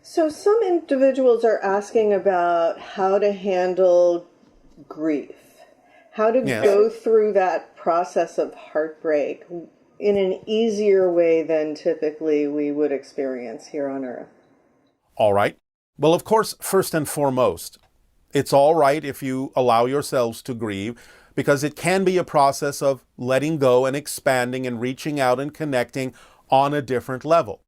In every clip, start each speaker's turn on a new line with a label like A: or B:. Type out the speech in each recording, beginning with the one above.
A: So some individuals are asking about how to handle grief, how to
B: Yes.
A: go through that process of heartbreak in an easier way than typically we would experience here on Earth.
B: All right. Well, of course, first and foremost, it's all right if you allow yourselves to grieve, because it can be a process of letting go and expanding and reaching out and connecting on a different level.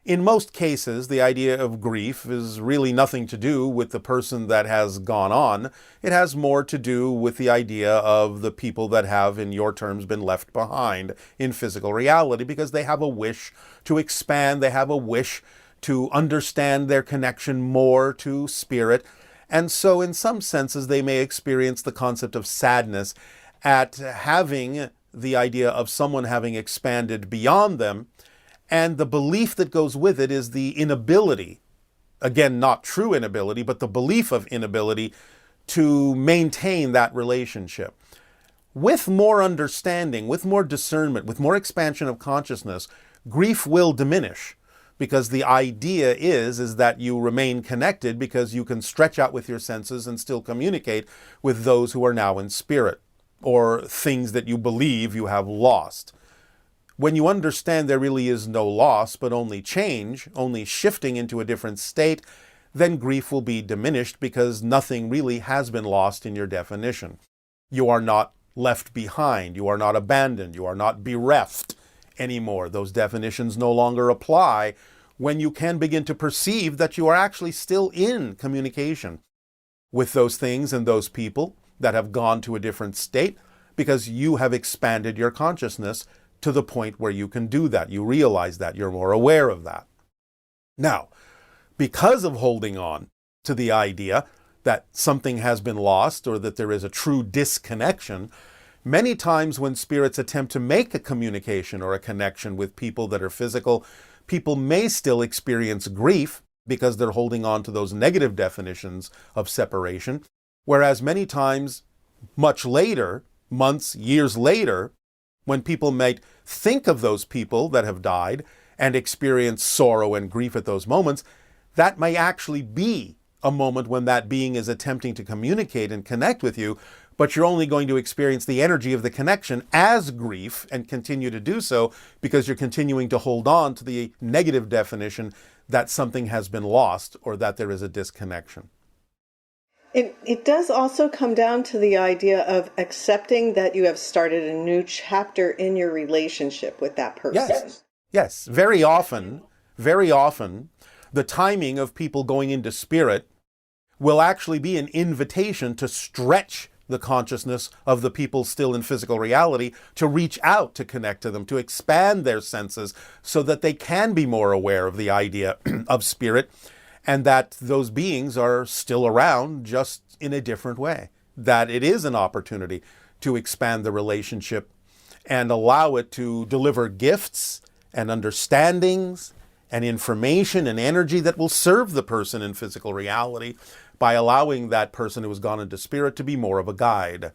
B: In most cases, the idea of grief is really nothing to do with the person that has gone on. It has more to do with the idea of the people that have, in your terms, been left behind in physical reality, because they have a wish to expand, they have a wish to understand their connection more to spirit. And so in some senses, they may experience the concept of sadness at having the idea of someone having expanded beyond them. And the belief that goes with it is the inability, again, not true inability, but the belief of inability to maintain that relationship. With more understanding, with more discernment, with more expansion of consciousness, grief will diminish, because the idea is that you remain connected because you can stretch out with your senses and still communicate with those who are now in spirit, or things that you believe you have lost. When you understand there really is no loss, but only change, only shifting into a different state, then grief will be diminished, because nothing really has been lost in your definition. You are not left behind, you are not abandoned, you are not bereft anymore. Those definitions no longer apply when you can begin to perceive that you are actually still in communication with those things and those people that have gone to a different state, because you have expanded your consciousness to the point where you can do that. You realize that. You're more aware of that. Now, because of holding on to the idea that something has been lost or that there is a true disconnection, many times when spirits attempt to make a communication or a connection with people that are physical, people may still experience grief because they're holding on to those negative definitions of separation, whereas many times, much later, months, years later, when people might think of those people that have died and experience sorrow and grief at those moments, that may actually be a moment when that being is attempting to communicate and connect with you, but you're only going to experience the energy of the connection as grief and continue to do so because you're continuing to hold on to the negative definition that something has been lost or that there is a disconnection.
A: It does also come down to the idea of accepting that you have started a new chapter in your relationship with that person.
B: Yes. Very often, the timing of people going into spirit will actually be an invitation to stretch the consciousness of the people still in physical reality, to reach out, to connect to them, to expand their senses so that they can be more aware of the idea of spirit, and that those beings are still around, just in a different way. That it is an opportunity to expand the relationship and allow it to deliver gifts and understandings and information and energy that will serve the person in physical reality, by allowing that person who has gone into spirit to be more of a guide.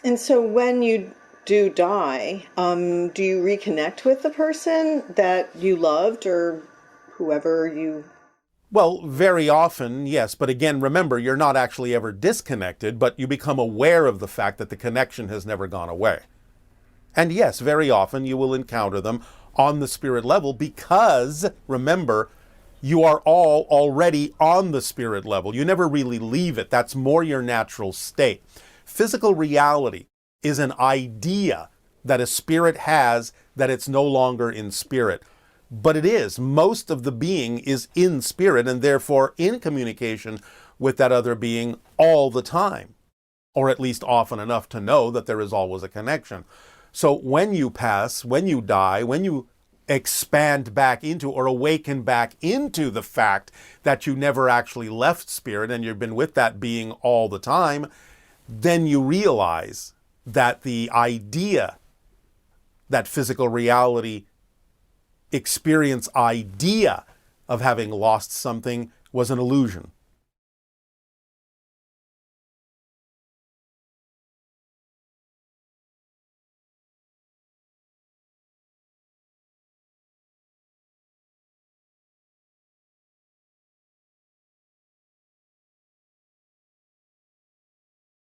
A: And so when you do die, do you reconnect with the person that you loved or whoever you...
B: Well, very often, yes. But again, remember, you're not actually ever disconnected, but you become aware of the fact that the connection has never gone away. And yes, very often you will encounter them on the spirit level because, remember, you are all already on the spirit level. You never really leave it. That's more your natural state. Physical reality is an idea that a spirit has that it's no longer in spirit. But it is. Most of the being is in spirit and therefore in communication with that other being all the time, or at least often enough to know that there is always a connection. So when you pass, when you die, when you expand back into or awaken back into the fact that you never actually left spirit and you've been with that being all the time, then you realize that the idea that physical reality experience idea of having lost something was an illusion.